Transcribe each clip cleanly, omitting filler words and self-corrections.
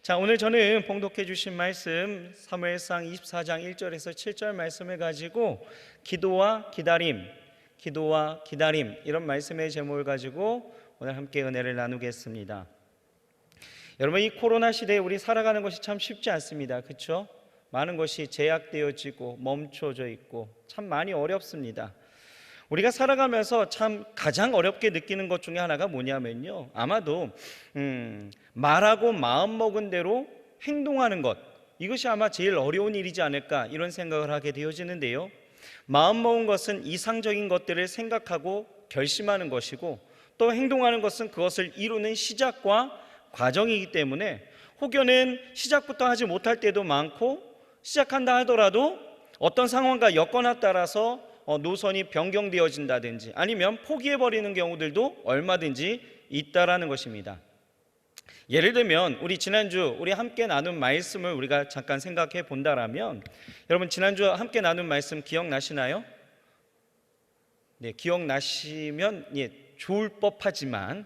자, 오늘 저는 봉독해 주신 말씀 사무엘상 24장 1절에서 7절 말씀을 가지고 기도와 기다림 이런 말씀의 제목을 가지고 오늘 함께 은혜를 나누겠습니다. 여러분, 이 코로나 시대에 우리 살아가는 것이 참 쉽지 않습니다. 그렇죠? 많은 것이 제약되어지고 멈춰져 있고 참 많이 어렵습니다. 우리가 살아가면서 참 가장 어렵게 느끼는 것 중에 하나가 뭐냐면요, 아마도 말하고 마음먹은 대로 행동하는 것, 이것이 아마 제일 어려운 일이지 않을까 이런 생각을 하게 되어지는데요, 마음먹은 것은 이상적인 것들을 생각하고 결심하는 것이고, 또 행동하는 것은 그것을 이루는 시작과 과정이기 때문에 혹여는 시작부터 하지 못할 때도 많고, 시작한다 하더라도 어떤 상황과 여건에 따라서 노선이 변경되어진다든지 아니면 포기해버리는 경우들도 얼마든지 있다라는 것입니다. 예를 들면 우리 지난주 우리 함께 나눈 말씀을 우리가 잠깐 생각해 본다라면, 여러분 지난주 함께 나눈 말씀 기억나시나요? 네, 기억나시면 좋을 법하지만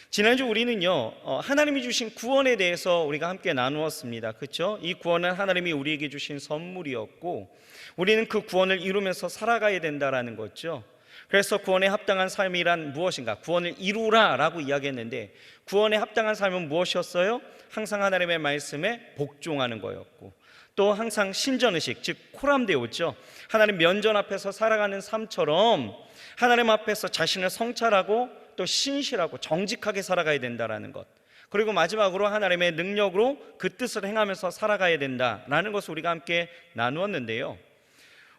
지난주 우리는요 하나님이 주신 구원에 대해서 우리가 함께 나누었습니다. 그렇죠? 이 구원은 하나님이 우리에게 주신 선물이었고 우리는 그 구원을 이루면서 살아가야 된다라는 거죠. 그래서 구원에 합당한 삶이란 무엇인가? 구원을 이루라라고 이야기했는데, 구원에 합당한 삶은 무엇이었어요? 항상 하나님의 말씀에 복종하는 거였고, 또 항상 신전의식, 즉 코람데오죠. 하나님 면전 앞에서 살아가는 삶처럼 하나님 앞에서 자신을 성찰하고 또 신실하고 정직하게 살아가야 된다라는 것, 그리고 마지막으로 하나님의 능력으로 그 뜻을 행하면서 살아가야 된다라는 것을 우리가 함께 나누었는데요,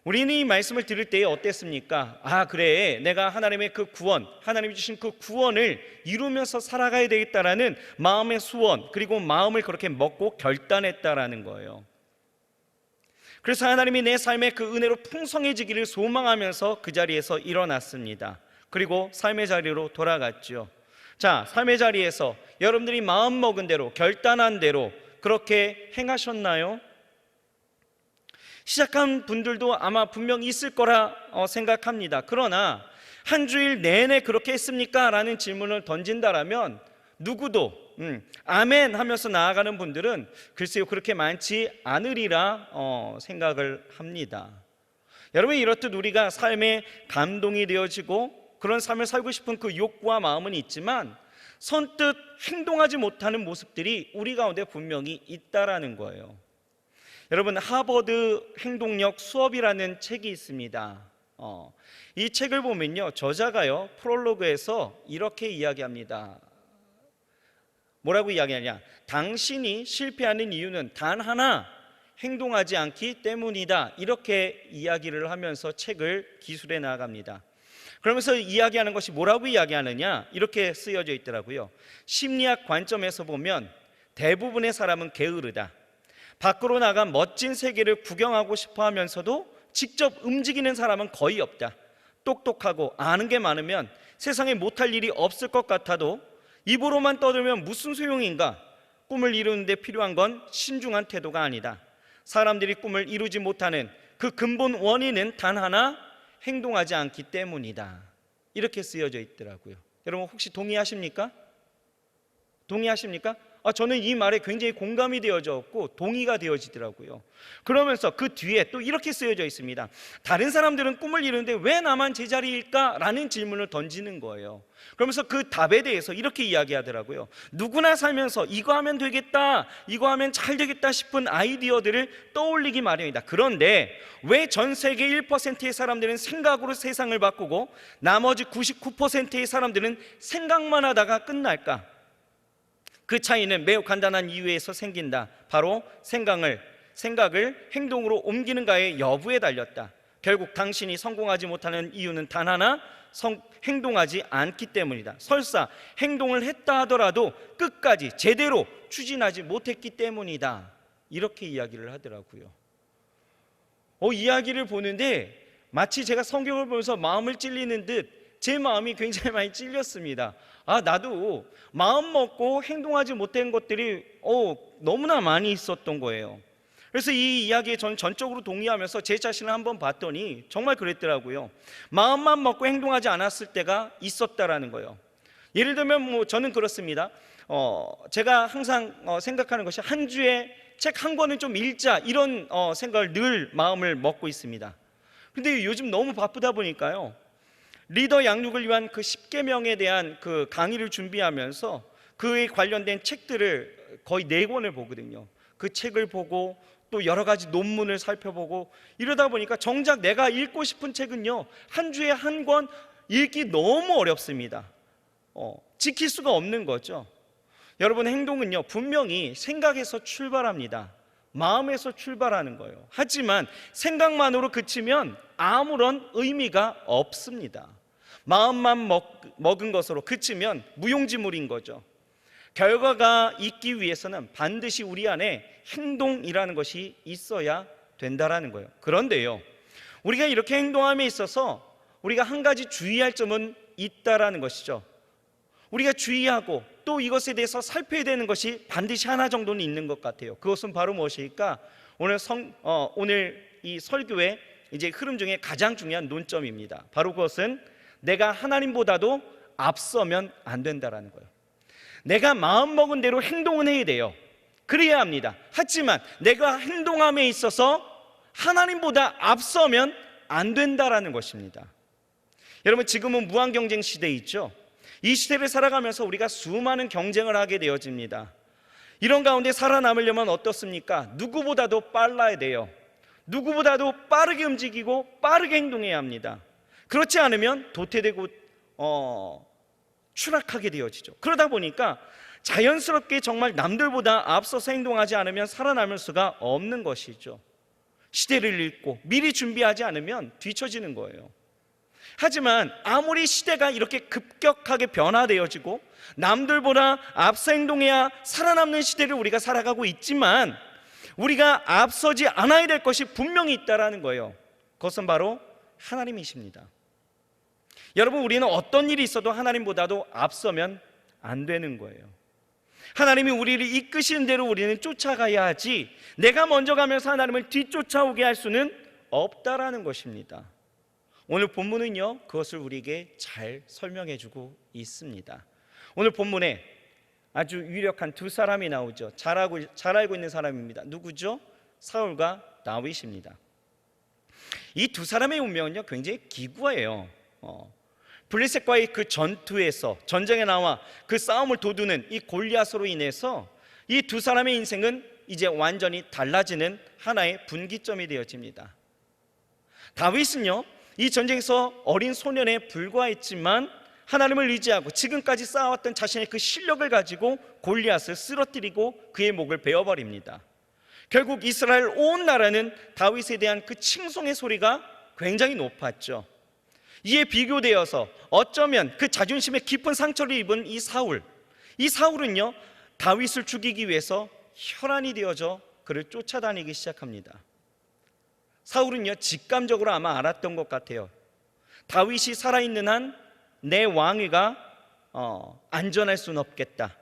우리는 이 말씀을 들을 때에 어땠습니까? 아, 그래, 내가 하나님의 그 구원, 하나님이 주신 그 구원을 이루면서 살아가야 되겠다라는 마음의 소원, 그리고 마음을 그렇게 먹고 결단했다라는 거예요. 그래서 하나님이 내 삶의 그 은혜로 풍성해지기를 소망하면서 그 자리에서 일어났습니다. 그리고 삶의 자리로 돌아갔죠. 자, 삶의 자리에서 여러분들이 마음먹은 대로, 결단한 대로 그렇게 행하셨나요? 시작한 분들도 아마 분명히 있을 거라 생각합니다. 그러나 한 주일 내내 그렇게 했습니까? 라는 질문을 던진다라면 누구도 아멘 하면서 나아가는 분들은 글쎄요 그렇게 많지 않으리라 생각을 합니다. 여러분, 이렇듯 우리가 삶에 감동이 되어지고 그런 삶을 살고 싶은 그 욕구와 마음은 있지만 선뜻 행동하지 못하는 모습들이 우리 가운데 분명히 있다라는 거예요. 여러분, 하버드 행동력 수업이라는 책이 있습니다. 이 책을 보면요, 저자가요 프롤로그에서 이렇게 이야기합니다. 뭐라고 이야기하냐? 당신이 실패하는 이유는 단 하나, 행동하지 않기 때문이다. 이렇게 이야기를 하면서 책을 기술해 나갑니다. 그러면서 이야기하는 것이 뭐라고 이야기하느냐? 이렇게 쓰여져 있더라고요. 심리학 관점에서 보면 대부분의 사람은 게으르다. 밖으로 나가 멋진 세계를 구경하고 싶어 하면서도 직접 움직이는 사람은 거의 없다. 똑똑하고 아는 게 많으면 세상에 못할 일이 없을 것 같아도 입으로만 떠들면 무슨 소용인가? 꿈을 이루는데 필요한 건 신중한 태도가 아니다. 사람들이 꿈을 이루지 못하는 그 근본 원인은 단 하나, 행동하지 않기 때문이다. 이렇게 쓰여져 있더라고요. 여러분, 혹시 동의하십니까? 동의하십니까? 저는 이 말에 굉장히 공감이 되어졌고 동의가 되어지더라고요. 그러면서 그 뒤에 또 이렇게 쓰여져 있습니다. 다른 사람들은 꿈을 이루는데 왜 나만 제자리일까? 라는 질문을 던지는 거예요. 그러면서 그 답에 대해서 이렇게 이야기하더라고요. 누구나 살면서 이거 하면 되겠다, 이거 하면 잘 되겠다 싶은 아이디어들을 떠올리기 마련이다. 그런데 왜 전 세계 1%의 사람들은 생각으로 세상을 바꾸고 나머지 99%의 사람들은 생각만 하다가 끝날까? 그 차이는 매우 간단한 이유에서 생긴다. 바로 생각을 행동으로 옮기는가의 여부에 달렸다. 결국 당신이 성공하지 못하는 이유는 단 하나, 행동하지 않기 때문이다. 설사 행동을 했다 하더라도 끝까지 제대로 추진하지 못했기 때문이다. 이렇게 이야기를 하더라고요. 이야기를 보는데 마치 제가 성경을 보면서 마음을 찔리는 듯 제 마음이 굉장히 많이 찔렸습니다. 나도 마음 먹고 행동하지 못한 것들이 너무나 많이 있었던 거예요. 그래서 이 이야기에 저는 전적으로 동의하면서 제 자신을 한번 봤더니 정말 그랬더라고요. 마음만 먹고 행동하지 않았을 때가 있었다라는 거예요. 예를 들면 저는 그렇습니다. 제가 항상 생각하는 것이 한 주에 책 한 권은 좀 읽자, 이런 생각을 늘 마음을 먹고 있습니다. 근데 요즘 너무 바쁘다 보니까요, 리더 양육을 위한 그 10계명에 대한 그 강의를 준비하면서 그에 관련된 책들을 거의 4권을 보거든요. 그 책을 보고 또 여러 가지 논문을 살펴보고 이러다 보니까 정작 내가 읽고 싶은 책은요, 한 주에 한 권 읽기 너무 어렵습니다. 지킬 수가 없는 거죠. 여러분, 행동은요 분명히 생각에서 출발합니다. 마음에서 출발하는 거예요. 하지만 생각만으로 그치면 아무런 의미가 없습니다. 마음만 먹은 것으로 그치면 무용지물인 거죠. 결과가 있기 위해서는 반드시 우리 안에 행동이라는 것이 있어야 된다라는 거예요. 그런데요, 우리가 이렇게 행동함에 있어서 우리가 한 가지 주의할 점은 있다라는 것이죠. 우리가 주의하고 또 이것에 대해서 살펴야 되는 것이 반드시 하나 정도는 있는 것 같아요. 그것은 바로 무엇일까? 오늘 이 설교의 이제 흐름 중에 가장 중요한 논점입니다. 바로 그것은 내가 하나님보다도 앞서면 안 된다라는 거예요. 내가 마음먹은 대로 행동은 해야 돼요. 그래야 합니다. 하지만 내가 행동함에 있어서 하나님보다 앞서면 안 된다라는 것입니다. 여러분, 지금은 무한경쟁 시대에 있죠. 이 시대를 살아가면서 우리가 수많은 경쟁을 하게 되어집니다. 이런 가운데 살아남으려면 어떻습니까? 누구보다도 빨라야 돼요. 누구보다도 빠르게 움직이고 빠르게 행동해야 합니다. 그렇지 않으면 도태되고 추락하게 되어지죠. 그러다 보니까 자연스럽게 정말 남들보다 앞서서 행동하지 않으면 살아남을 수가 없는 것이죠. 시대를 읽고 미리 준비하지 않으면 뒤처지는 거예요. 하지만 아무리 시대가 이렇게 급격하게 변화되어지고 남들보다 앞서 행동해야 살아남는 시대를 우리가 살아가고 있지만 우리가 앞서지 않아야 될 것이 분명히 있다라는 거예요. 그것은 바로 하나님이십니다. 여러분, 우리는 어떤 일이 있어도 하나님보다도 앞서면 안 되는 거예요. 하나님이 우리를 이끄시는 대로 우리는 쫓아가야 하지 내가 먼저 가면서 하나님을 뒤쫓아오게 할 수는 없다라는 것입니다. 오늘 본문은요 그것을 우리에게 잘 설명해 주고 있습니다. 오늘 본문에 아주 유력한 두 사람이 나오죠. 잘 알고 있는 사람입니다. 누구죠? 사울과 다윗입니다. 이 두 사람의 운명은요 굉장히 기구해요. 블레셋과의 그 전투에서 전쟁에 나와 그 싸움을 도두는 이 골리앗으로 인해서 이 두 사람의 인생은 이제 완전히 달라지는 하나의 분기점이 되어집니다. 다윗은요 이 전쟁에서 어린 소년에 불과했지만 하나님을 의지하고 지금까지 쌓아왔던 자신의 그 실력을 가지고 골리앗을 쓰러뜨리고 그의 목을 베어버립니다. 결국 이스라엘 온 나라는 다윗에 대한 그 칭송의 소리가 굉장히 높았죠. 이에 비교되어서 어쩌면 그 자존심에 깊은 상처를 입은 이 사울은요 다윗을 죽이기 위해서 혈안이 되어져 그를 쫓아다니기 시작합니다. 사울은요 직감적으로 아마 알았던 것 같아요. 다윗이 살아있는 한 내 왕위가 안전할 수는 없겠다.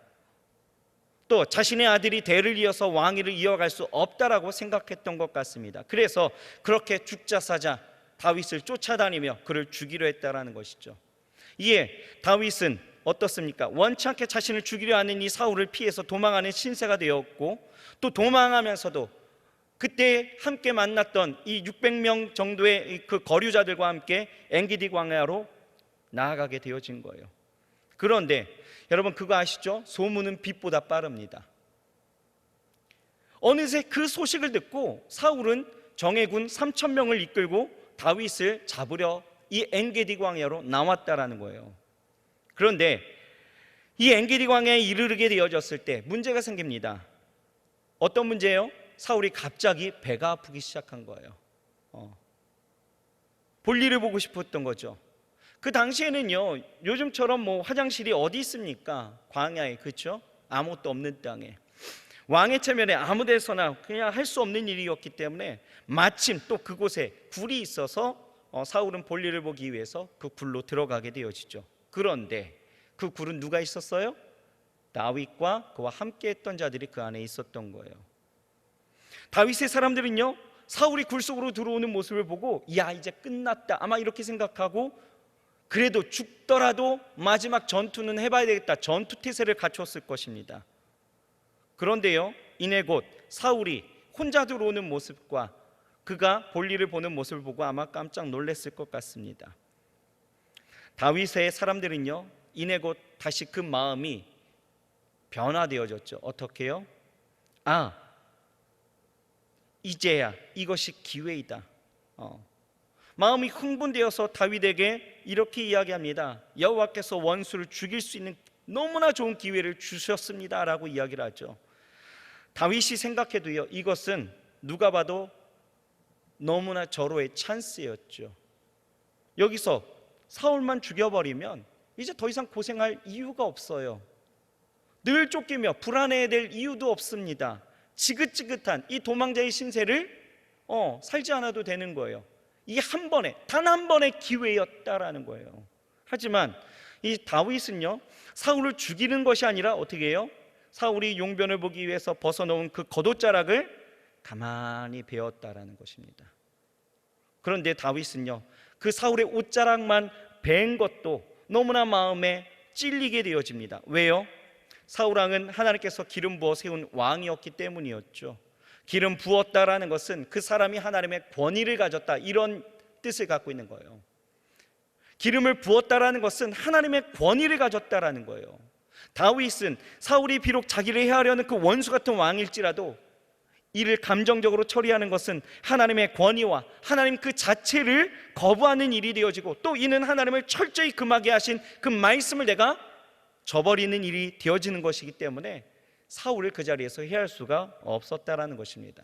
또 자신의 아들이 대를 이어서 왕위를 이어갈 수 없다라고 생각했던 것 같습니다. 그래서 그렇게 죽자사자 다윗을 쫓아다니며 그를 죽이려 했다라는 것이죠. 이에 다윗은 어떻습니까? 원치 않게 자신을 죽이려 하는 이 사울을 피해서 도망하는 신세가 되었고 또 도망하면서도 그때 함께 만났던 이 600명 정도의 그 거류자들과 함께 엔기디 광야로 나아가게 되어진 거예요. 그런데 여러분 그거 아시죠? 소문은 빛보다 빠릅니다. 어느새 그 소식을 듣고 사울은 정예군 3,000명을 이끌고 다윗을 잡으려 이 엔게디 광야로 나왔다라는 거예요. 그런데 이 엔게디 광야에 이르게 되어졌을 때 문제가 생깁니다. 어떤 문제예요? 사울이 갑자기 배가 아프기 시작한 거예요. 볼일을 보고 싶었던 거죠. 그 당시에는요 요즘처럼 뭐 화장실이 어디 있습니까? 광야에, 그렇죠? 아무것도 없는 땅에 왕의 체면에 아무 데서나 그냥 할 수 없는 일이었기 때문에 마침 또 그곳에 굴이 있어서 사울은 볼일을 보기 위해서 그 굴로 들어가게 되어지죠. 그런데 그 굴은 누가 있었어요? 다윗과 그와 함께 했던 자들이 그 안에 있었던 거예요. 다윗의 사람들은요 사울이 굴 속으로 들어오는 모습을 보고 야 이제 끝났다 아마 이렇게 생각하고 그래도 죽더라도 마지막 전투는 해봐야 되겠다. 전투태세를 갖췄을 것입니다. 그런데요, 이내 곧 사울이 혼자 들어오는 모습과 그가 볼일을 보는 모습을 보고 아마 깜짝 놀랐을 것 같습니다. 다윗의 사람들은요, 이내 곧 다시 그 마음이 변화되어졌죠. 어떻게요? 이제야 이것이 기회이다. 마음이 흥분되어서 다윗에게 이렇게 이야기합니다. 여호와께서 원수를 죽일 수 있는 너무나 좋은 기회를 주셨습니다 라고 이야기를 하죠. 다윗이 생각해도요, 이것은 누가 봐도 너무나 절호의 찬스였죠. 여기서 사울만 죽여버리면 이제 더 이상 고생할 이유가 없어요. 늘 쫓기며 불안해야 될 이유도 없습니다. 지긋지긋한 이 도망자의 신세를 살지 않아도 되는 거예요. 이 한 번에, 단 한 번의 기회였다라는 거예요. 하지만 이 다윗은요, 사울을 죽이는 것이 아니라 어떻게 해요? 사울이 용변을 보기 위해서 벗어놓은 그 겉옷자락을 가만히 베었다라는 것입니다. 그런데 다윗은요, 그 사울의 옷자락만 벤 것도 너무나 마음에 찔리게 되어집니다. 왜요? 사울왕은 하나님께서 기름 부어 세운 왕이었기 때문이었죠. 기름 부었다라는 것은 그 사람이 하나님의 권위를 가졌다, 이런 뜻을 갖고 있는 거예요. 기름을 부었다라는 것은 하나님의 권위를 가졌다라는 거예요. 다윗은 사울이 비록 자기를 해하려는 그 원수 같은 왕일지라도 이를 감정적으로 처리하는 것은 하나님의 권위와 하나님 그 자체를 거부하는 일이 되어지고, 또 이는 하나님을 철저히 금하게 하신 그 말씀을 내가 저버리는 일이 되어지는 것이기 때문에 사울을 그 자리에서 해할 수가 없었다라는 것입니다.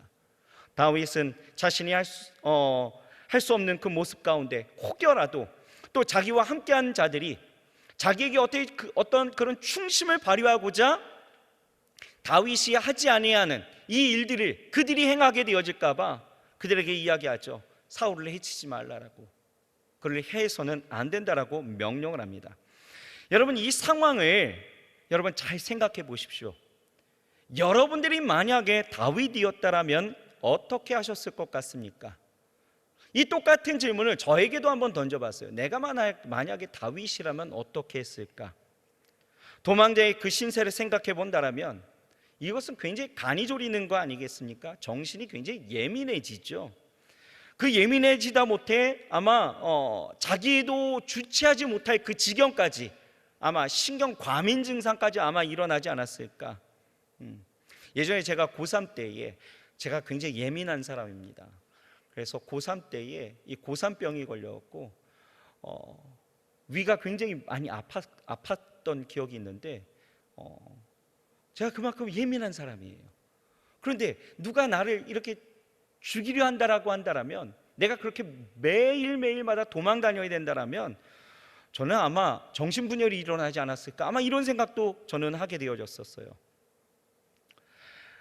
다윗은 자신이 할 수 없는 그 모습 가운데 혹여라도 또 자기와 함께하는 자들이 자기에게 어떤 그런 충심을 발휘하고자 다윗이 하지 아니하는 이 일들을 그들이 행하게 되어질까 봐 그들에게 이야기하죠. 사울을 해치지 말라라고, 그를 해서는 안 된다라고 명령을 합니다. 여러분, 이 상황을 여러분 잘 생각해 보십시오. 여러분들이 만약에 다윗이었다라면 어떻게 하셨을 것 같습니까? 이 똑같은 질문을 저에게도 한번 던져봤어요. 내가 만약에 다윗이라면 어떻게 했을까? 도망자의 그 신세를 생각해 본다라면 이것은 굉장히 간이 졸이는 거 아니겠습니까? 정신이 굉장히 예민해지죠. 그 예민해지다 못해 아마 자기도 주체하지 못할 그 지경까지, 아마 신경 과민 증상까지 아마 일어나지 않았을까. 예전에 제가 고3 때에, 제가 굉장히 예민한 사람입니다. 그래서 고3 때에 이 고산병이 걸려갖고 위가 굉장히 많이 아팠던 기억이 있는데 제가 그만큼 예민한 사람이에요. 그런데 누가 나를 이렇게 죽이려 한다면, 내가 그렇게 매일매일마다 도망 다녀야 된다면 저는 아마 정신분열이 일어나지 않았을까, 아마 이런 생각도 저는 하게 되어졌었어요.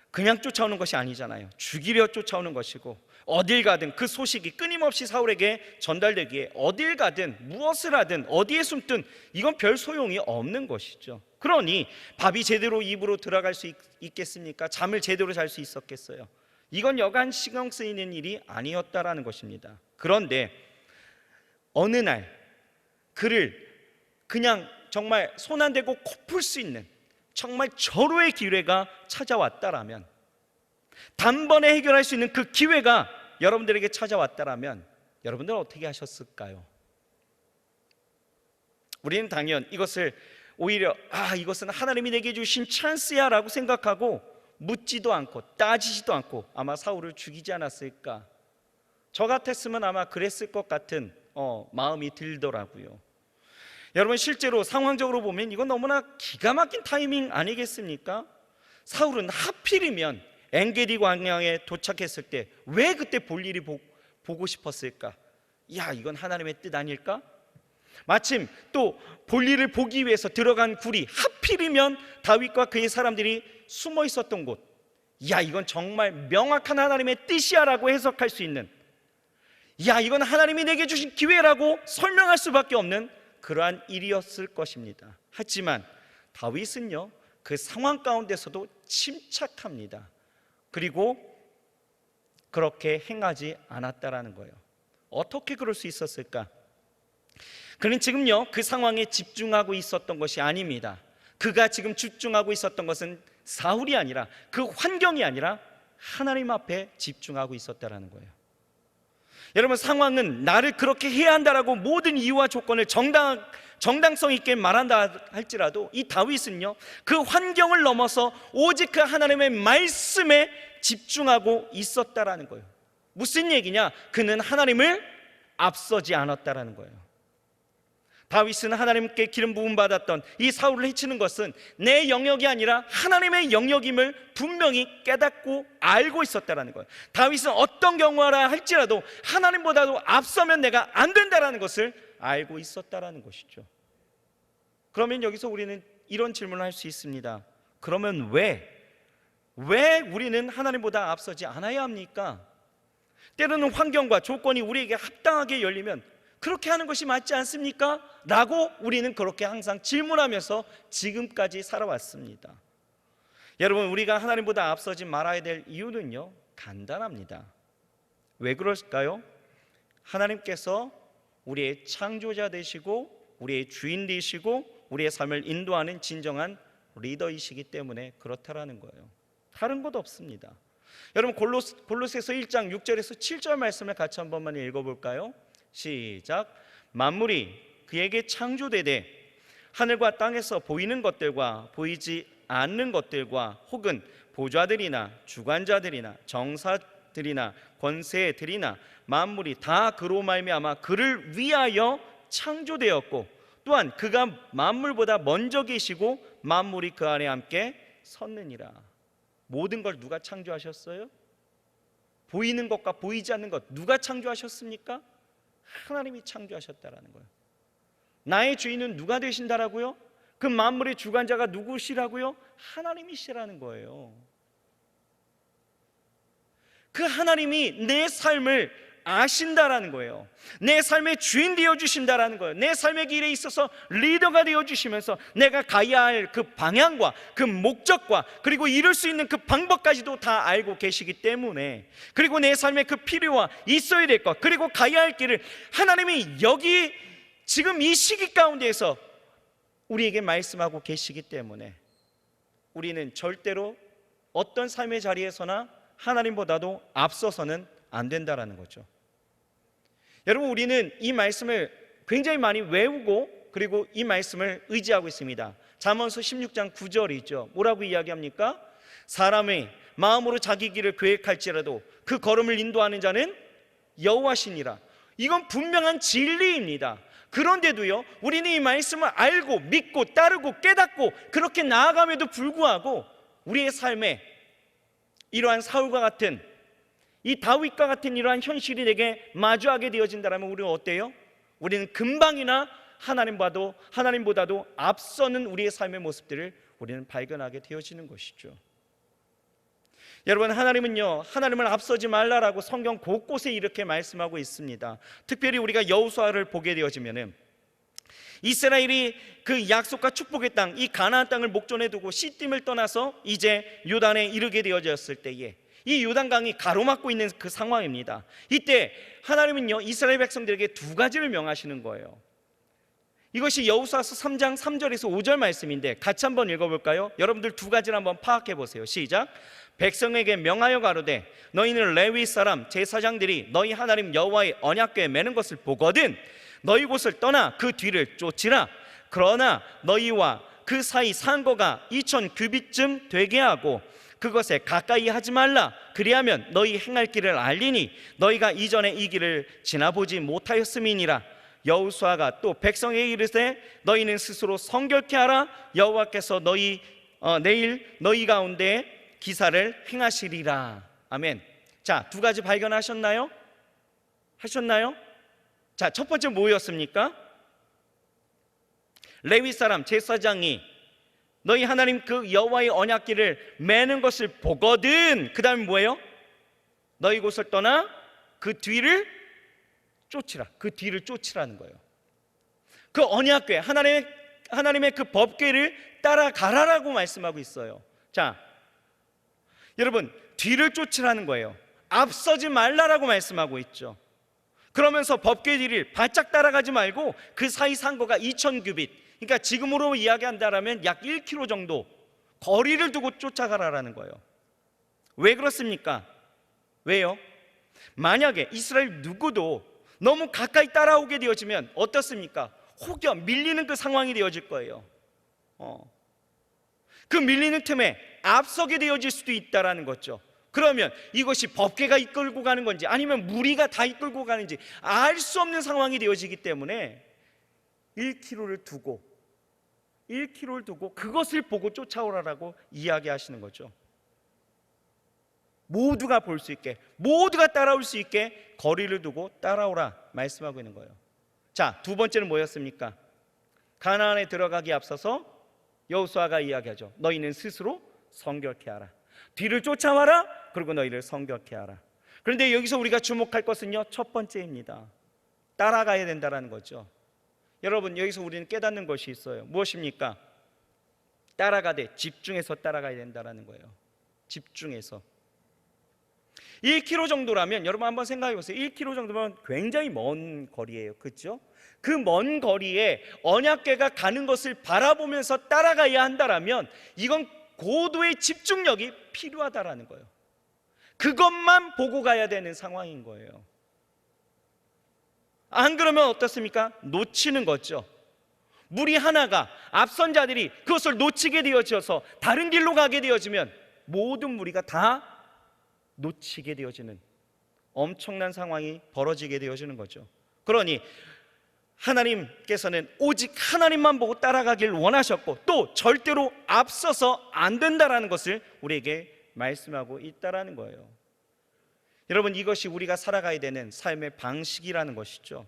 그냥 쫓아오는 것이 아니잖아요. 죽이려 쫓아오는 것이고, 어딜 가든 그 소식이 끊임없이 사울에게 전달되기에 어딜 가든 무엇을 하든 어디에 숨든 이건 별 소용이 없는 것이죠. 그러니 밥이 제대로 입으로 들어갈 수 있겠습니까? 잠을 제대로 잘 수 있었겠어요? 이건 여간 신경 쓰이는 일이 아니었다라는 것입니다. 그런데 어느 날 그를 그냥 정말 손 안 대고 코 풀 수 있는 정말 절호의 기회가 찾아왔다라면, 단번에 해결할 수 있는 그 기회가 여러분들에게 찾아왔다라면 여러분들은 어떻게 하셨을까요? 우리는 당연 이것을 오히려 이것은 하나님이 내게 주신 찬스야 라고 생각하고 묻지도 않고 따지지도 않고 아마 사울을 죽이지 않았을까. 저 같았으면 아마 그랬을 것 같은 마음이 들더라고요. 여러분, 실제로 상황적으로 보면 이건 너무나 기가 막힌 타이밍 아니겠습니까? 사울은 하필이면 엔게디 광야에 도착했을 때 왜 그때 볼일이 보고 싶었을까? 이건 하나님의 뜻 아닐까? 마침 또 볼일을 보기 위해서 들어간 굴이 하필이면 다윗과 그의 사람들이 숨어 있었던 곳. 이건 정말 명확한 하나님의 뜻이야 라고 해석할 수 있는, 이건 하나님이 내게 주신 기회라고 설명할 수밖에 없는 그러한 일이었을 것입니다. 하지만 다윗은요, 그 상황 가운데서도 침착합니다. 그리고 그렇게 행하지 않았다라는 거예요. 어떻게 그럴 수 있었을까? 그는 지금요 그 상황에 집중하고 있었던 것이 아닙니다. 그가 지금 집중하고 있었던 것은 사울이 아니라 그 환경이 아니라 하나님 앞에 집중하고 있었다라는 거예요. 여러분, 상황은 나를 그렇게 해야 한다라고 모든 이유와 조건을 정당성 있게 말한다 할지라도 이 다윗은요 그 환경을 넘어서 오직 그 하나님의 말씀에 집중하고 있었다라는 거예요. 무슨 얘기냐? 그는 하나님을 앞서지 않았다라는 거예요. 다윗은 하나님께 기름 부음 받았던 이 사울을 해치는 것은 내 영역이 아니라 하나님의 영역임을 분명히 깨닫고 알고 있었다라는 거예요. 다윗은 어떤 경우라 할지라도 하나님보다도 앞서면 내가 안 된다라는 것을 알고 있었다라는 것이죠. 그러면 여기서 우리는 이런 질문을 할 수 있습니다. 그러면 왜 우리는 하나님보다 앞서지 않아야 합니까? 때로는 환경과 조건이 우리에게 합당하게 열리면 그렇게 하는 것이 맞지 않습니까? 라고 우리는 그렇게 항상 질문하면서 지금까지 살아왔습니다. 여러분, 우리가 하나님보다 앞서지 말아야 될 이유는요 간단합니다. 왜 그럴까요? 하나님께서 우리의 창조자 되시고 우리의 주인 되시고 우리의 삶을 인도하는 진정한 리더이시기 때문에 그렇다라는 거예요. 다른 것 없습니다. 여러분, 골로새서 1장 6절에서 7절 말씀을 같이 한 번만 읽어볼까요? 시작. 만물이 그에게 창조되되 하늘과 땅에서 보이는 것들과 보이지 않는 것들과 혹은 보좌들이나 주관자들이나 정사들이나 권세들이나 만물이 다 그로 말미암아 그를 위하여 창조되었고 또한 그가 만물보다 먼저 계시고 만물이 그 안에 함께 섰느니라. 모든 걸 누가 창조하셨어요? 보이는 것과 보이지 않는 것 누가 창조하셨습니까? 하나님이 창조하셨다라는 거예요. 나의 주인은 누가 되신다라고요? 그 만물의 주관자가 누구시라고요? 하나님이시라는 거예요. 그 하나님이 내 삶을 아신다라는 거예요. 내 삶의 주인 되어주신다라는 거예요. 내 삶의 길에 있어서 리더가 되어주시면서 내가 가야 할 그 방향과 그 목적과 그리고 이룰 수 있는 그 방법까지도 다 알고 계시기 때문에, 그리고 내 삶의 그 필요와 있어야 될 것 그리고 가야 할 길을 하나님이 여기 지금 이 시기 가운데에서 우리에게 말씀하고 계시기 때문에 우리는 절대로 어떤 삶의 자리에서나 하나님보다도 앞서서는 안 된다라는 거죠. 여러분, 우리는 이 말씀을 굉장히 많이 외우고 그리고 이 말씀을 의지하고 있습니다. 잠언서 16장 9절이죠. 뭐라고 이야기합니까? 사람의 마음으로 자기 길을 계획할지라도 그 걸음을 인도하는 자는 여호와시니라. 이건 분명한 진리입니다. 그런데도요 우리는 이 말씀을 알고 믿고 따르고 깨닫고 그렇게 나아감에도 불구하고 우리의 삶에 이러한 사울과 같은 이 다윗과 같은 이러한 현실이 내게 마주하게 되어진다면 우리는 어때요? 우리는 금방이나 하나님보다도 앞서는 우리의 삶의 모습들을 우리는 발견하게 되어지는 것이죠. 여러분, 하나님은요 하나님을 앞서지 말라라고 성경 곳곳에 이렇게 말씀하고 있습니다. 특별히 우리가 여호수아를 보게 되어지면은 이스라엘이 그 약속과 축복의 땅, 이 가나안 땅을 목전에 두고 시딤을 떠나서 이제 요단에 이르게 되어졌을 때에 이 요단강이 가로막고 있는 그 상황입니다. 이때 하나님은요 이스라엘 백성들에게 두 가지를 명하시는 거예요. 이것이 여호수아서 3장 3절에서 5절 말씀인데 같이 한번 읽어볼까요? 여러분들 두 가지를 한번 파악해 보세요. 시작. 백성에게 명하여 가로되 너희는 레위 사람 제사장들이 너희 하나님 여호와의 언약궤에 매는 것을 보거든 너희 곳을 떠나 그 뒤를 쫓으라. 그러나 너희와 그 사이 상거가 2000 규빗쯤 되게 하고 그것에 가까이 하지 말라. 그리하면 너희 행할 길을 알리니 너희가 이전에 이 길을 지나보지 못하였음이니라. 여호수아가 또 백성에게 이르되 너희는 스스로 성결케 하라. 여호와께서 내일 너희 가운데 기사를 행하시리라. 아멘. 자, 두 가지 발견하셨나요? 하셨나요? 자, 첫 번째 뭐였습니까? 레위 사람 제사장이 너희 하나님 그 여호와의 언약궤를 매는 것을 보거든. 그 다음에 뭐예요? 너희 곳을 떠나 그 뒤를 쫓으라. 그 뒤를 쫓으라는 거예요. 그 언약궤, 하나님의 그 법궤를 따라가라라고 말씀하고 있어요. 자, 여러분, 뒤를 쫓으라는 거예요. 앞서지 말라라고 말씀하고 있죠. 그러면서 법궤 뒤를 바짝 따라가지 말고 그 사이 상거가 2000규빗, 그러니까 지금으로 이야기한다면 약 1km 정도 거리를 두고 쫓아가라라는 거예요. 왜 그렇습니까? 왜요? 만약에 이스라엘 누구도 너무 가까이 따라오게 되어지면 어떻습니까? 혹여 밀리는 그 상황이 되어질 거예요. 그 밀리는 틈에 앞서게 되어질 수도 있다라는 거죠. 그러면 이것이 법궤가 이끌고 가는 건지 아니면 무리가 다 이끌고 가는지 알 수 없는 상황이 되어지기 때문에 1km를 두고 그것을 보고 쫓아오라라고 이야기하시는 거죠. 모두가 볼 수 있게, 모두가 따라올 수 있게 거리를 두고 따라오라 말씀하고 있는 거예요. 자, 두 번째는 뭐였습니까? 가나안에 들어가기 앞서서 여호수아가 이야기하죠. 너희는 스스로 성결케 하라. 뒤를 쫓아와라. 그리고 너희를 성결케 하라. 그런데 여기서 우리가 주목할 것은요, 첫 번째입니다. 따라가야 된다는 거죠. 여러분, 여기서 우리는 깨닫는 것이 있어요. 무엇입니까? 따라가되 집중해서 따라가야 된다는 거예요. 집중해서. 1km 정도라면 여러분 한번 생각해 보세요. 1km 정도면 굉장히 먼 거리예요. 그렇죠? 그 먼 거리에 언약궤가 가는 것을 바라보면서 따라가야 한다라면 이건 고도의 집중력이 필요하다라는 거예요. 그것만 보고 가야 되는 상황인 거예요. 안 그러면 어떻습니까? 놓치는 거죠. 무리 하나가 앞선 자들이 그것을 놓치게 되어져서 다른 길로 가게 되어지면 모든 무리가 다 놓치게 되어지는 엄청난 상황이 벌어지게 되어지는 거죠. 그러니 하나님께서는 오직 하나님만 보고 따라가길 원하셨고 또 절대로 앞서서 안 된다라는 것을 우리에게 말씀하고 있다라는 거예요. 여러분, 이것이 우리가 살아가야 되는 삶의 방식이라는 것이죠.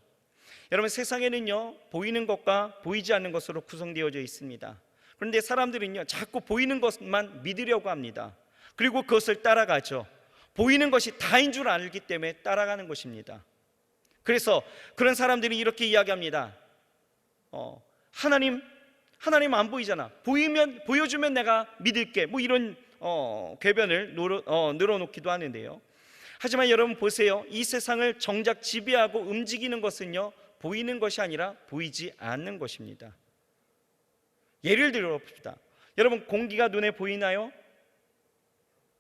여러분, 세상에는요, 보이는 것과 보이지 않는 것으로 구성되어져 있습니다. 그런데 사람들은요, 자꾸 보이는 것만 믿으려고 합니다. 그리고 그것을 따라가죠. 보이는 것이 다인 줄 알기 때문에 따라가는 것입니다. 그래서 그런 사람들이 이렇게 이야기합니다. 하나님 안 보이잖아. 보여주면 내가 믿을게. 뭐 이런 궤변을 늘어놓기도 하는데요. 하지만 여러분 보세요. 이 세상을 정작 지배하고 움직이는 것은요, 보이는 것이 아니라 보이지 않는 것입니다. 예를 들어 봅시다. 여러분, 공기가 눈에 보이나요?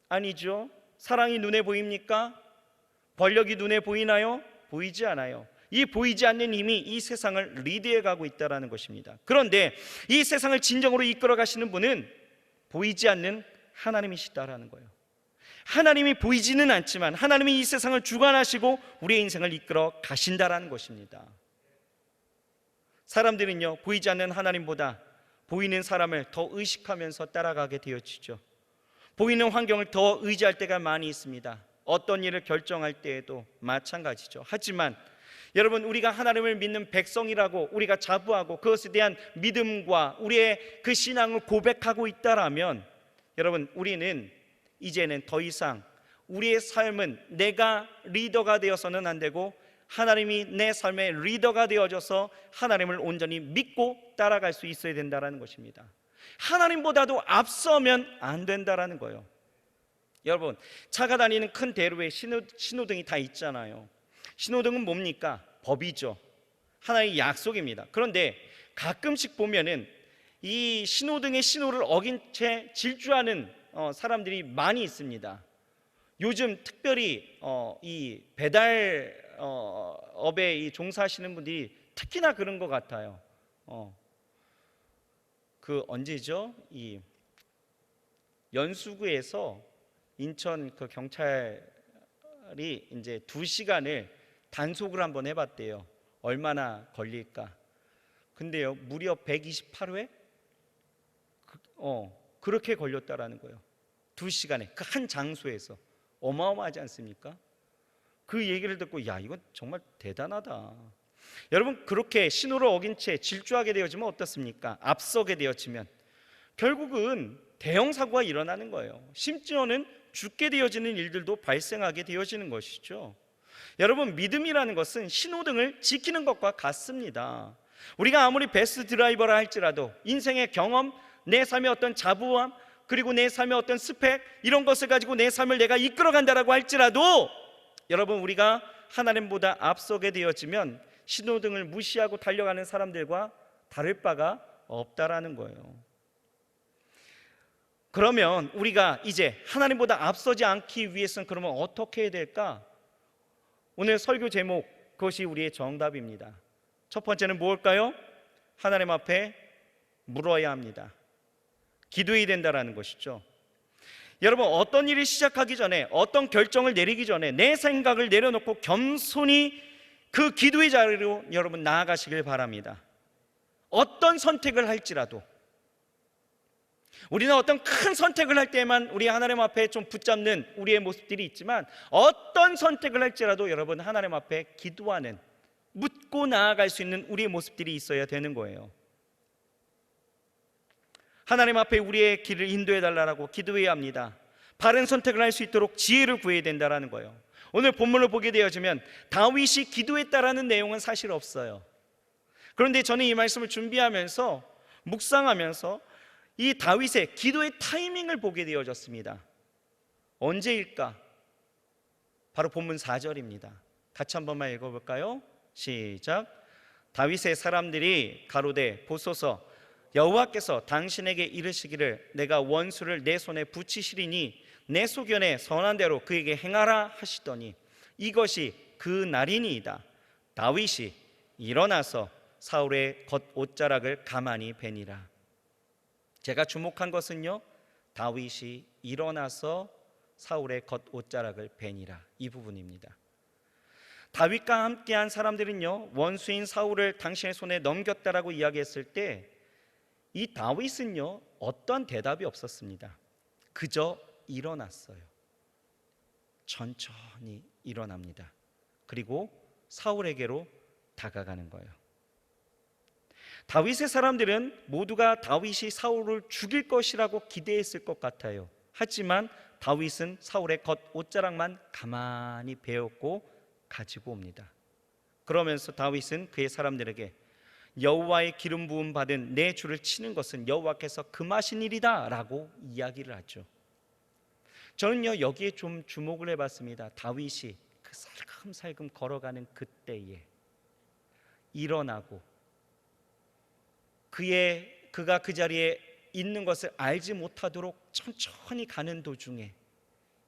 아니죠. 사랑이 눈에 보입니까? 권력이 눈에 보이나요? 보이지 않아요. 이 보이지 않는 힘이 이 세상을 리드해 가고 있다는 것입니다. 그런데 이 세상을 진정으로 이끌어 가시는 분은 보이지 않는 하나님이시다라는 거예요. 하나님이 보이지는 않지만 하나님이 이 세상을 주관하시고 우리의 인생을 이끌어 가신다라는 것입니다. 사람들은요, 보이지 않는 하나님보다 보이는 사람을 더 의식하면서 따라가게 되어지죠. 보이는 환경을 더 의지할 때가 많이 있습니다. 어떤 일을 결정할 때에도 마찬가지죠. 하지만 여러분, 우리가 하나님을 믿는 백성이라고 우리가 자부하고 그것에 대한 믿음과 우리의 그 신앙을 고백하고 있다라면 여러분, 우리는 이제는 더 이상 우리의 삶은 내가 리더가 되어서는 안 되고 하나님이 내 삶의 리더가 되어져서 하나님을 온전히 믿고 따라갈 수 있어야 된다는 것입니다. 하나님보다도 앞서면 안 된다는 거예요. 여러분, 차가 다니는 큰 대로에 신호등이 다 있잖아요. 신호등은 뭡니까? 법이죠. 하나의 약속입니다. 그런데 가끔씩 보면은 이 신호등의 신호를 어긴 채 질주하는 사람들이 많이 있습니다. 요즘 특별히 이 배달업에 종사하시는 분들이 특히나 그런 것 같아요. 그 언제죠? 이 연수구에서 인천 그 경찰이 이제 2시간을 단속을 한번 해봤대요. 얼마나 걸릴까? 근데요, 무려 128회? 그렇게 걸렸다라는 거예요. 2시간에 그 한 장소에서. 어마어마하지 않습니까? 그 얘기를 듣고 야, 이건 정말 대단하다. 여러분, 그렇게 신호를 어긴 채 질주하게 되어지면 어떻습니까? 앞서게 되어지면 결국은 대형 사고가 일어나는 거예요. 심지어는 죽게 되어지는 일들도 발생하게 되어지는 것이죠. 여러분, 믿음이라는 것은 신호등을 지키는 것과 같습니다. 우리가 아무리 베스트 드라이버라 할지라도 인생의 경험, 내 삶의 어떤 자부함, 그리고 내 삶의 어떤 스펙, 이런 것을 가지고 내 삶을 내가 이끌어 간다라고 할지라도 여러분, 우리가 하나님보다 앞서게 되어지면 신호등을 무시하고 달려가는 사람들과 다를 바가 없다라는 거예요. 그러면 우리가 이제 하나님보다 앞서지 않기 위해서는 그러면 어떻게 해야 될까? 오늘 설교 제목, 그것이 우리의 정답입니다. 첫 번째는 무엇일까요? 하나님 앞에 물어야 합니다. 기도해야 된다라는 것이죠. 여러분, 어떤 일을 시작하기 전에, 어떤 결정을 내리기 전에 내 생각을 내려놓고 겸손히 그 기도의 자리로 여러분 나아가시길 바랍니다. 어떤 선택을 할지라도, 우리는 어떤 큰 선택을 할 때만 우리 하나님 앞에 좀 붙잡는 우리의 모습들이 있지만, 어떤 선택을 할지라도 여러분 하나님 앞에 기도하는, 묻고 나아갈 수 있는 우리의 모습들이 있어야 되는 거예요. 하나님 앞에 우리의 길을 인도해 달라고 기도해야 합니다. 바른 선택을 할 수 있도록 지혜를 구해야 된다는 거예요. 오늘 본문을 보게 되어지면 다윗이 기도했다라는 내용은 사실 없어요. 그런데 저는 이 말씀을 준비하면서 묵상하면서 이 다윗의 기도의 타이밍을 보게 되어졌습니다. 언제일까? 바로 본문 4절입니다. 같이 한 번만 읽어볼까요? 시작. 다윗의 사람들이 가로되 보소서, 여호와께서 당신에게 이르시기를 내가 원수를 내 손에 붙이시리니 내 소견에 선한 대로 그에게 행하라 하시더니 이것이 그 날이니이다. 다윗이 일어나서 사울의 겉옷자락을 가만히 베니라. 제가 주목한 것은요, 다윗이 일어나서 사울의 겉옷자락을 베니라, 이 부분입니다. 다윗과 함께한 사람들은요, 원수인 사울을 당신의 손에 넘겼다라고 이야기했을 때 이 다윗은요, 어떠한 대답이 없었습니다. 그저 일어났어요. 천천히 일어납니다. 그리고 사울에게로 다가가는 거예요. 다윗의 사람들은 모두가 다윗이 사울을 죽일 것이라고 기대했을 것 같아요. 하지만 다윗은 사울의 겉옷자락만 가만히 베었고 가지고 옵니다. 그러면서 다윗은 그의 사람들에게 여호와의 기름 부음 받은 내 주를 치는 것은 여호와께서 금하신 일이다 라고 이야기를 하죠. 저는요, 여기에 좀 주목을 해봤습니다. 다윗이 그 살금살금 걸어가는 그때에 일어나고 그가 그 자리에 있는 것을 알지 못하도록 천천히 가는 도중에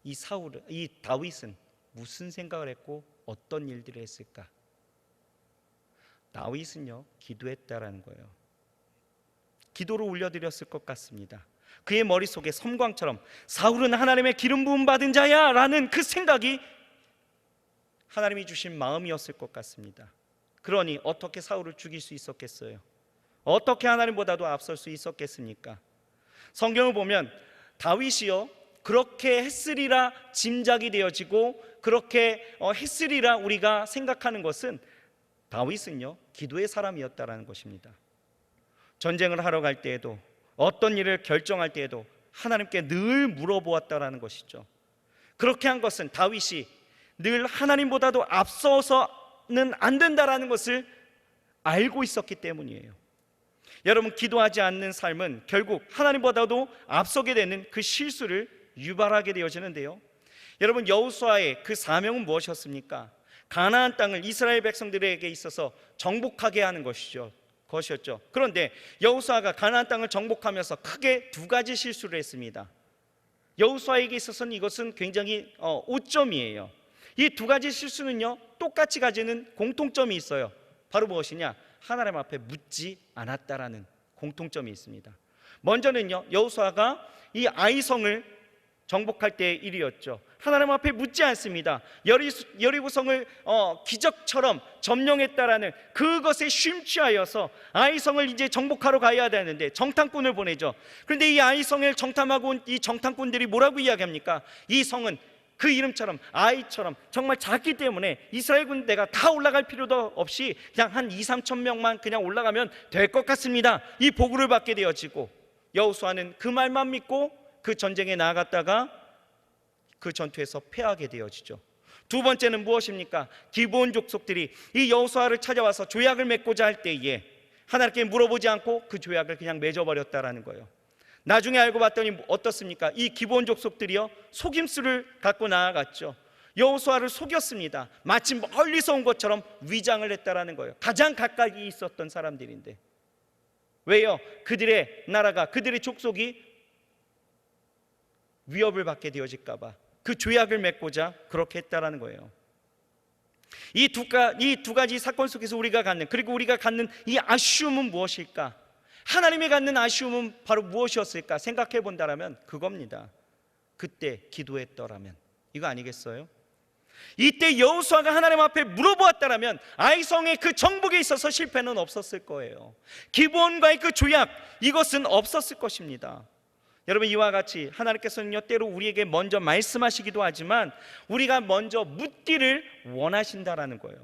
이 다윗은 무슨 생각을 했고 어떤 일들을 했을까? 다윗은요, 기도했다라는 거예요. 기도로 올려드렸을 것 같습니다. 그의 머릿속에 섬광처럼 사울은 하나님의 기름 부음 받은 자야 라는 그 생각이 하나님이 주신 마음이었을 것 같습니다. 그러니 어떻게 사울을 죽일 수 있었겠어요? 어떻게 하나님보다도 앞설 수 있었겠습니까? 성경을 보면 다윗이요, 그렇게 했으리라 짐작이 되어지고 그렇게 했으리라 우리가 생각하는 것은 다윗은요, 기도의 사람이었다라는 것입니다. 전쟁을 하러 갈 때에도 어떤 일을 결정할 때에도 하나님께 늘 물어보았다라는 것이죠. 그렇게 한 것은 다윗이 늘 하나님보다도 앞서서는 안 된다라는 것을 알고 있었기 때문이에요. 여러분, 기도하지 않는 삶은 결국 하나님보다도 앞서게 되는 그 실수를 유발하게 되어지는데요. 여러분, 여호수아의 그 사명은 무엇이었습니까? 가나안 땅을 이스라엘 백성들에게 있어서 정복하게 하는 것이었죠. 그런데 여호수아가 가나안 땅을 정복하면서 크게 두 가지 실수를 했습니다. 여호수아에게 있어서는 이것은 굉장히 오점이에요. 이 두 가지 실수는요, 똑같이 가지는 공통점이 있어요. 바로 무엇이냐? 하나님 앞에 묻지 않았다라는 공통점이 있습니다. 먼저는요, 여호수아가 이 아이성을 정복할 때의 일이었죠. 하나님 앞에 묻지 않습니다. 여리고성을 기적처럼 점령했다라는 그것에 심취하여서 아이성을 이제 정복하러 가야 되는데 정탐꾼을 보내죠. 그런데 이 아이성을 정탐하고 온 이 정탐꾼들이 뭐라고 이야기합니까? 이 성은 그 이름처럼 아이처럼 정말 작기 때문에 이스라엘 군대가 다 올라갈 필요도 없이 그냥 한 2-3천 명만 그냥 올라가면 될 것 같습니다. 이 보고를 받게 되어지고 여호수아는 그 말만 믿고 그 전쟁에 나아갔다가 그 전투에서 패하게 되어지죠. 두 번째는 무엇입니까? 기브온 족속들이 이 여호수아를 찾아와서 조약을 맺고자 할 때에 하나님께 물어보지 않고 그 조약을 그냥 맺어버렸다라는 거예요. 나중에 알고 봤더니 어떻습니까? 이 기브온 족속들이요, 속임수를 갖고 나아갔죠. 여호수아를 속였습니다. 마치 멀리서 온 것처럼 위장을 했다라는 거예요. 가장 가까이 있었던 사람들인데. 왜요? 그들의 나라가, 그들의 족속이 위협을 받게 되어질까 봐 그 조약을 맺고자 그렇게 했다라는 거예요. 이 두 가지 사건 속에서 우리가 갖는, 그리고 우리가 갖는 이 아쉬움은 무엇일까? 하나님이 갖는 아쉬움은 바로 무엇이었을까? 생각해 본다라면 그겁니다. 그때 기도했더라면, 이거 아니겠어요? 이때 여호수아가 하나님 앞에 물어보았다라면 아이성의 그 정복에 있어서 실패는 없었을 거예요. 기브온과의 그 조약, 이것은 없었을 것입니다. 여러분, 이와 같이 하나님께서는요, 때로 우리에게 먼저 말씀하시기도 하지만 우리가 먼저 묻기를 원하신다라는 거예요.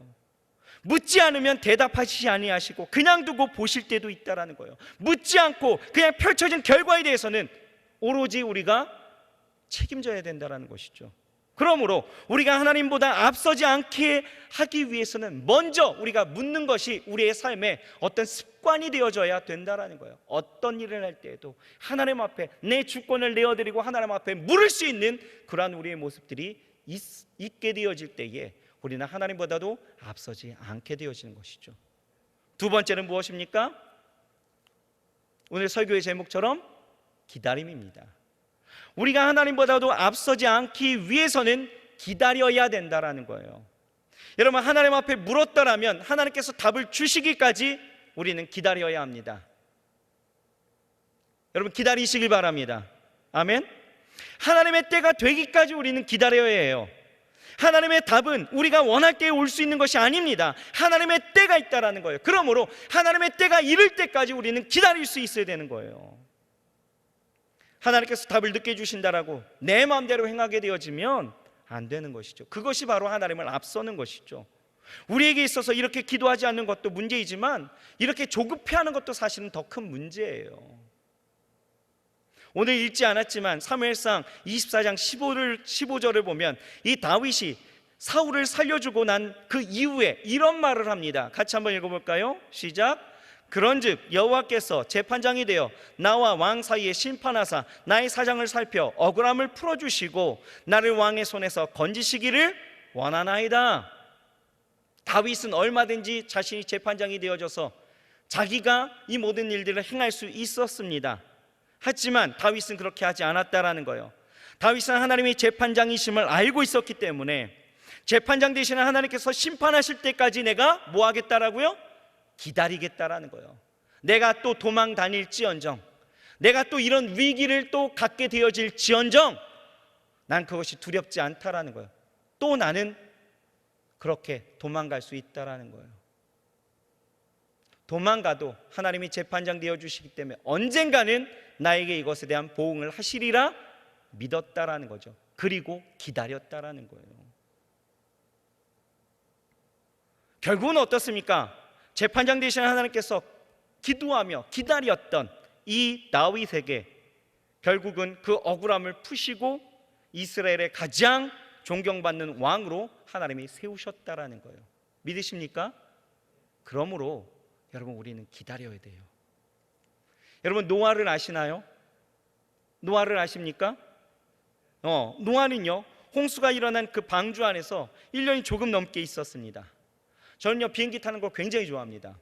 묻지 않으면 대답하시지 아니하시고 그냥 두고 보실 때도 있다라는 거예요. 묻지 않고 그냥 펼쳐진 결과에 대해서는 오로지 우리가 책임져야 된다라는 것이죠. 그러므로 우리가 하나님보다 앞서지 않게 하기 위해서는 먼저 우리가 묻는 것이 우리의 삶에 어떤 습관이 되어져야 된다라는 거예요. 어떤 일을 할 때에도 하나님 앞에 내 주권을 내어드리고 하나님 앞에 물을 수 있는 그러한 우리의 모습들이 있게 되어질 때에 우리는 하나님보다도 앞서지 않게 되어지는 것이죠. 두 번째는 무엇입니까? 오늘 설교의 제목처럼 기다림입니다. 우리가 하나님보다도 앞서지 않기 위해서는 기다려야 된다라는 거예요. 여러분, 하나님 앞에 물었더라면 하나님께서 답을 주시기까지 우리는 기다려야 합니다. 여러분, 기다리시길 바랍니다. 아멘. 하나님의 때가 되기까지 우리는 기다려야 해요. 하나님의 답은 우리가 원할 때에 올 수 있는 것이 아닙니다. 하나님의 때가 있다라는 거예요. 그러므로 하나님의 때가 이를 때까지 우리는 기다릴 수 있어야 되는 거예요. 하나님께서 답을 늦게 주신다라고 내 마음대로 행하게 되어지면 안 되는 것이죠. 그것이 바로 하나님을 앞서는 것이죠. 우리에게 있어서 이렇게 기도하지 않는 것도 문제이지만 이렇게 조급해하는 것도 사실은 더 큰 문제예요. 오늘 읽지 않았지만 사무엘상 24장 15절을 보면 이 다윗이 사울을 살려주고 난 그 이후에 이런 말을 합니다. 같이 한번 읽어볼까요? 시작. 그런즉 여호와께서 재판장이 되어 나와 왕 사이에 심판하사 나의 사장을 살펴 억울함을 풀어주시고 나를 왕의 손에서 건지시기를 원하나이다. 다윗은 얼마든지 자신이 재판장이 되어져서 자기가 이 모든 일들을 행할 수 있었습니다. 하지만 다윗은 그렇게 하지 않았다라는 거예요. 다윗은 하나님이 재판장이심을 알고 있었기 때문에 재판장 되시는 하나님께서 심판하실 때까지 내가 뭐 하겠다라고요? 기다리겠다라는 거예요. 내가 또 도망 다닐지언정, 내가 또 이런 위기를 또 갖게 되어질지언정 난 그것이 두렵지 않다라는 거예요. 또 나는 그렇게 도망갈 수 있다라는 거예요. 도망가도 하나님이 재판장 되어주시기 때문에 언젠가는 나에게 이것에 대한 보응을 하시리라 믿었다라는 거죠. 그리고 기다렸다라는 거예요. 결국은 어떻습니까? 재판장 되시는 하나님께서 기도하며 기다렸던 이 다윗에게 결국은 그 억울함을 푸시고 이스라엘의 가장 존경받는 왕으로 하나님이 세우셨다라는 거예요. 믿으십니까? 그러므로 여러분, 우리는 기다려야 돼요. 여러분, 노아를 아시나요? 노아를 아십니까? 노아는요, 홍수가 일어난 그 방주 안에서 1년이 조금 넘게 있었습니다. 저는요, 비행기 타는 걸 굉장히 좋아합니다.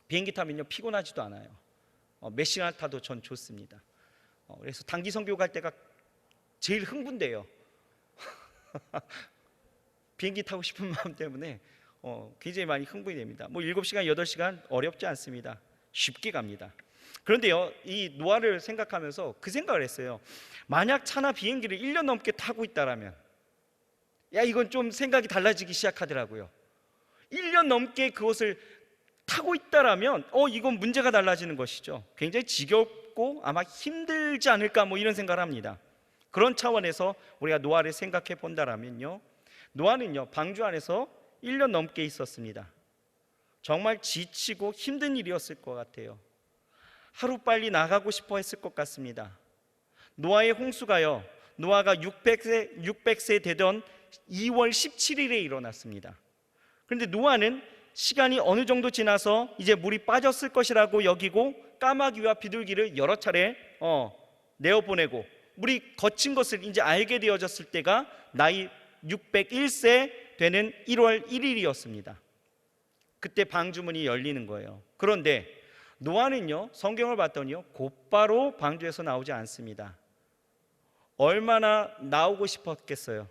비행기 타면요, 피곤하지도 않아요. 몇 시간 타도 전 좋습니다. 그래서 단기 선교 갈 때가 제일 흥분돼요. 비행기 타고 싶은 마음 때문에 굉장히 많이 흥분이 됩니다. 뭐 7시간, 8시간 어렵지 않습니다. 쉽게 갑니다. 그런데요, 이 노아를 생각하면서 그 생각을 했어요. 만약 차나 비행기를 1년 넘게 타고 있다라면, 이건 좀 생각이 달라지기 시작하더라고요. 1년 넘게 그것을 타고 있다라면 이건 문제가 달라지는 것이죠. 굉장히 지겹고 아마 힘들지 않을까, 뭐 이런 생각을 합니다. 그런 차원에서 우리가 노아를 생각해 본다라면요, 노아는요, 방주 안에서 1년 넘게 있었습니다. 정말 지치고 힘든 일이었을 것 같아요. 하루빨리 나가고 싶어 했을 것 같습니다. 노아의 홍수가요, 노아가 600세 되던 2월 17일에 일어났습니다. 그런데 노아는 시간이 어느 정도 지나서 이제 물이 빠졌을 것이라고 여기고 까마귀와 비둘기를 여러 차례 내어보내고 물이 거친 것을 이제 알게 되어졌을 때가 나이 601세 되는 1월 1일이었습니다. 그때 방주문이 열리는 거예요. 그런데 노아는요, 성경을 봤더니요, 곧바로 방주에서 나오지 않습니다. 얼마나 나오고 싶었겠어요.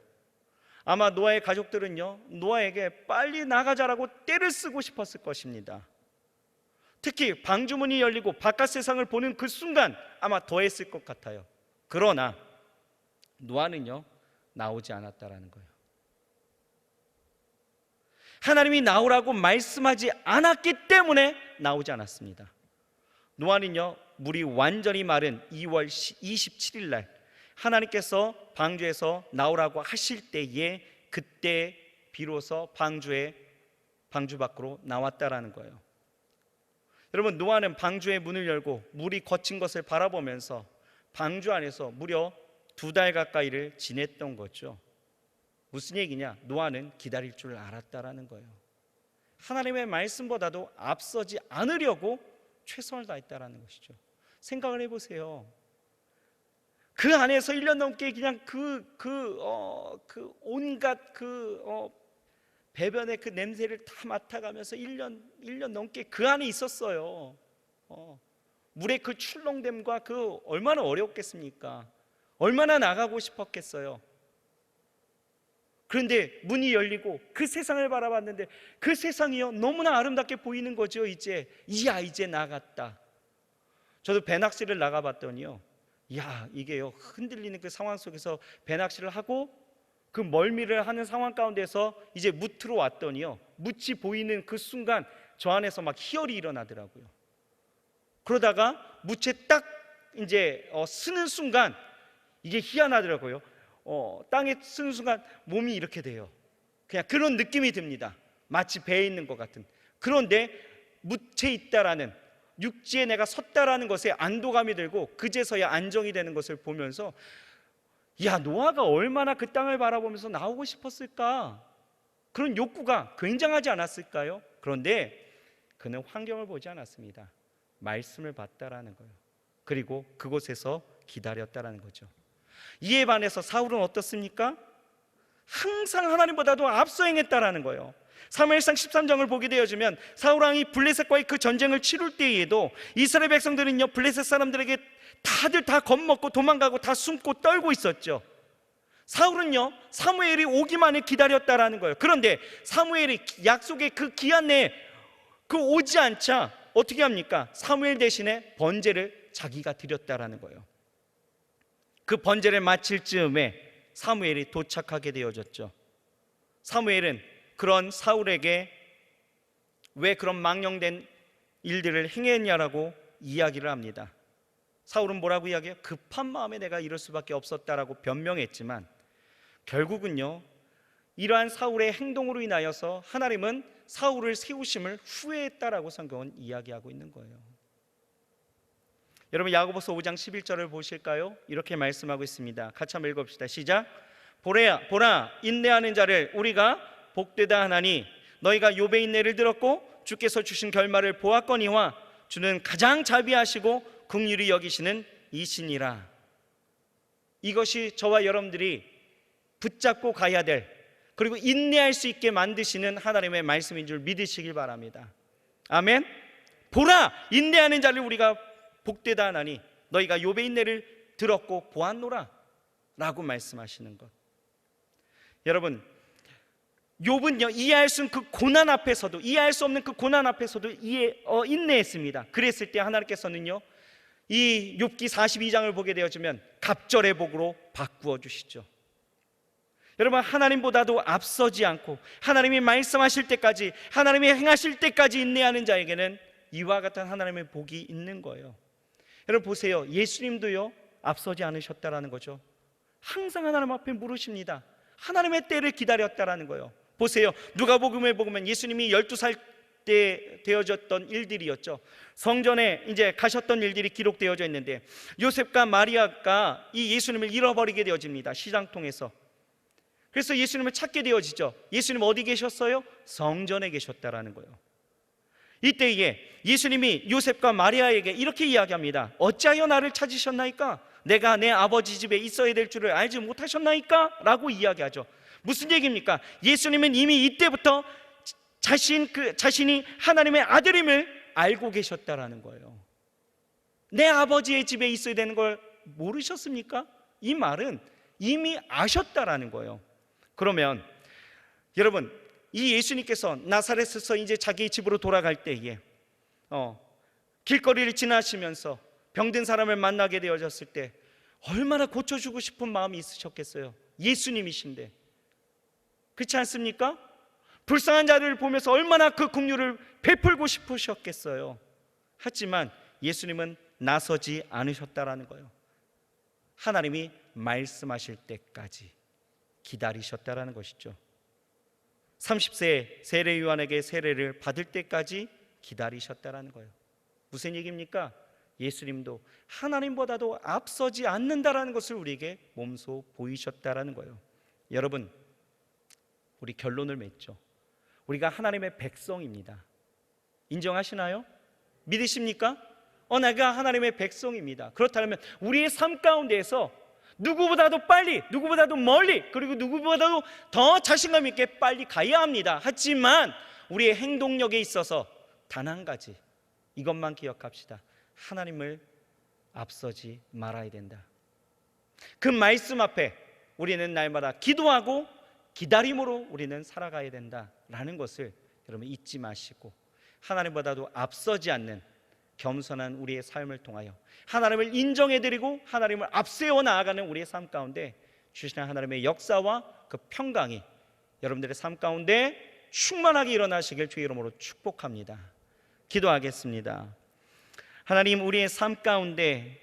아마 노아의 가족들은요, 노아에게 빨리 나가자라고 떼를 쓰고 싶었을 것입니다. 특히 방주문이 열리고 바깥 세상을 보는 그 순간 아마 더했을 것 같아요. 그러나 노아는요, 나오지 않았다라는 거예요. 하나님이 나오라고 말씀하지 않았기 때문에 나오지 않았습니다. 노아는요, 물이 완전히 마른 2월 27일 날 하나님께서 방주에서 나오라고 하실 때에 그때 비로소 방주 밖으로 나왔다라는 거예요. 여러분, 노아는 방주의 문을 열고 물이 거친 것을 바라보면서 방주 안에서 무려 2달 가까이를 지냈던 거죠. 무슨 얘기냐? 노아는 기다릴 줄 알았다라는 거예요. 하나님의 말씀보다도 앞서지 않으려고 최선을 다했다라는 것이죠. 생각을 해보세요. 그 안에서 1년 넘게 그냥 온갖 배변의 그 냄새를 다 맡아가면서 1년 넘게 그 안에 있었어요. 물의 그 출렁됨과 그 얼마나 어려웠겠습니까? 얼마나 나가고 싶었겠어요. 그런데 문이 열리고 그 세상을 바라봤는데 그 세상이요, 너무나 아름답게 보이는 거죠. 이제 나갔다. 저도 배낚시를 나가봤더니요, 이게요, 흔들리는 그 상황 속에서 배낚시를 하고 그 멀미를 하는 상황 가운데서 이제 무트로 왔더니요, 무치 보이는 그 순간 저 안에서 막 희열이 일어나더라고요. 그러다가 무채 딱 이제 쓰는 순간 이게 희한하더라고요. 땅에 쓰는 순간 몸이 이렇게 돼요. 그냥 그런 느낌이 듭니다. 마치 배에 있는 것 같은. 그런데 무채 있다라는, 육지에 내가 섰다라는 것에 안도감이 들고 그제서야 안정이 되는 것을 보면서 노아가 얼마나 그 땅을 바라보면서 나오고 싶었을까? 그런 욕구가 굉장하지 않았을까요? 그런데 그는 환경을 보지 않았습니다. 말씀을 봤다라는 거예요. 그리고 그곳에서 기다렸다라는 거죠. 이에 반해서 사울은 어떻습니까? 항상 하나님보다도 앞서 행했다라는 거예요. 사무엘상 13장을 보게 되어지면 사울 왕이 블레셋과의 그 전쟁을 치룰 때에도 이스라엘 백성들은요, 블레셋 사람들에게 다들 다 겁먹고 도망가고 다 숨고 떨고 있었죠. 사울은요, 사무엘이 오기만을 기다렸다라는 거예요. 그런데 사무엘이 약속의 그 기한 내에 오지 않자 어떻게 합니까? 사무엘 대신에 번제를 자기가 드렸다라는 거예요. 그 번제를 마칠 즈음에 사무엘이 도착하게 되어졌죠. 사무엘은 그런 사울에게 왜 그런 망령된 일들을 행했냐라고 이야기를 합니다. 사울은 뭐라고 이야기해요? 급한 마음에 내가 이럴 수밖에 없었다라고 변명했지만 결국은요, 이러한 사울의 행동으로 인하여서 하나님은 사울을 세우심을 후회했다라고 성경은 이야기하고 있는 거예요. 여러분, 야고보서 5장 11절을 보실까요? 이렇게 말씀하고 있습니다. 같이 한번 읽어봅시다. 시작. 보라 인내하는 자를 우리가 복되다 하나니 너희가 욥의 인내를 들었고 주께서 주신 결말을 보았거니와 주는 가장 자비하시고 긍휼히 여기시는 이시니라. 이것이 저와 여러분들이 붙잡고 가야 될, 그리고 인내할 수 있게 만드시는 하나님의 말씀인 줄 믿으시길 바랍니다. 아멘. 보라 인내하는 자를 우리가 복되다 하나니 너희가 욥의 인내를 들었고 보았노라 라고 말씀하시는 것. 여러분, 욥은요, 이해할 수 없는 그 고난 앞에서도 인내했습니다. 그랬을 때 하나님께서는요, 이 욥기 42장을 보게 되어지면 갑절의 복으로 바꾸어 주시죠. 여러분, 하나님보다도 앞서지 않고 하나님이 말씀하실 때까지, 하나님이 행하실 때까지 인내하는 자에게는 이와 같은 하나님의 복이 있는 거예요. 여러분 보세요. 예수님도요, 앞서지 않으셨다라는 거죠. 항상 하나님 앞에 물으십니다. 하나님의 때를 기다렸다라는 거예요. 보세요. 누가복음에 보면 예수님이 12살 때 되어졌던 일들이었죠. 성전에 이제 가셨던 일들이 기록되어져 있는데 요셉과 마리아가 이 예수님을 잃어버리게 되어집니다. 시장통에서. 그래서 예수님을 찾게 되어지죠. 예수님 어디 계셨어요? 성전에 계셨다라는 거예요. 이때에 예수님이 요셉과 마리아에게 이렇게 이야기합니다. 어찌하여 나를 찾으셨나이까? 내가 내 아버지 집에 있어야 될 줄을 알지 못하셨나이까? 라고 이야기하죠. 무슨 얘기입니까? 예수님은 이미 이때부터 자신이 하나님의 아들임을 알고 계셨다라는 거예요. 내 아버지의 집에 있어야 되는 걸 모르셨습니까? 이 말은 이미 아셨다라는 거예요. 그러면 여러분, 이 예수님께서 나사렛에서 이제 자기 집으로 돌아갈 때에 길거리를 지나시면서 병든 사람을 만나게 되어졌을 때 얼마나 고쳐주고 싶은 마음이 있으셨겠어요. 예수님이신데. 그렇지 않습니까? 불쌍한 자를 보면서 얼마나 그 긍휼을 베풀고 싶으셨겠어요. 하지만 예수님은 나서지 않으셨다라는 거예요. 하나님이 말씀하실 때까지 기다리셨다라는 것이죠. 30세 세례 요한에게 세례를 받을 때까지 기다리셨다라는 거예요. 무슨 얘기입니까? 예수님도 하나님보다도 앞서지 않는다라는 것을 우리에게 몸소 보이셨다라는 거예요. 여러분, 우리 결론을 맺죠. 우리가 하나님의 백성입니다. 인정하시나요? 믿으십니까? 내가 하나님의 백성입니다. 그렇다면 우리의 삶 가운데에서 누구보다도 빨리, 누구보다도 멀리, 그리고 누구보다도 더 자신감 있게 빨리 가야 합니다. 하지만 우리의 행동력에 있어서 단 한 가지, 이것만 기억합시다. 하나님을 앞서지 말아야 된다. 그 말씀 앞에 우리는 날마다 기도하고 기다림으로 우리는 살아가야 된다라는 것을 여러분 잊지 마시고, 하나님보다도 앞서지 않는 겸손한 우리의 삶을 통하여 하나님을 인정해드리고 하나님을 앞세워 나아가는 우리의 삶 가운데 주시는 하나님의 역사와 그 평강이 여러분들의 삶 가운데 충만하게 일어나시길 주의 이름으로 축복합니다. 기도하겠습니다. 하나님, 우리의 삶 가운데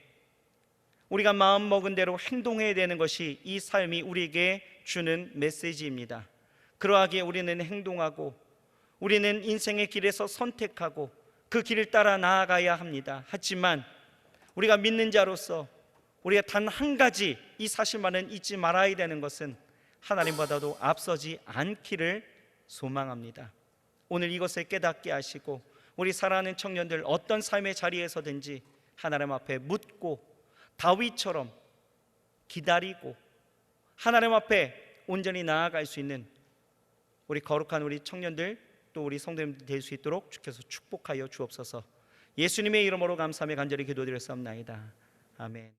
우리가 마음먹은 대로 행동해야 되는 것이 이 삶이 우리에게 주는 메시지입니다. 그러하기에 우리는 행동하고 우리는 인생의 길에서 선택하고 그 길을 따라 나아가야 합니다. 하지만 우리가 믿는 자로서 우리가 단 한 가지 이 사실만은 잊지 말아야 되는 것은 하나님보다도 앞서지 않기를 소망합니다. 오늘 이것을 깨닫게 하시고 우리 사랑하는 청년들 어떤 삶의 자리에서든지 하나님 앞에 묻고 다윗처럼 기다리고 하나님 앞에 온전히 나아갈 수 있는 우리 거룩한 우리 청년들 또 우리 성도님들 될 수 있도록 주께서 축복하여 주옵소서. 예수님의 이름으로 감사하며 간절히 기도드렸사옵나이다. 아멘.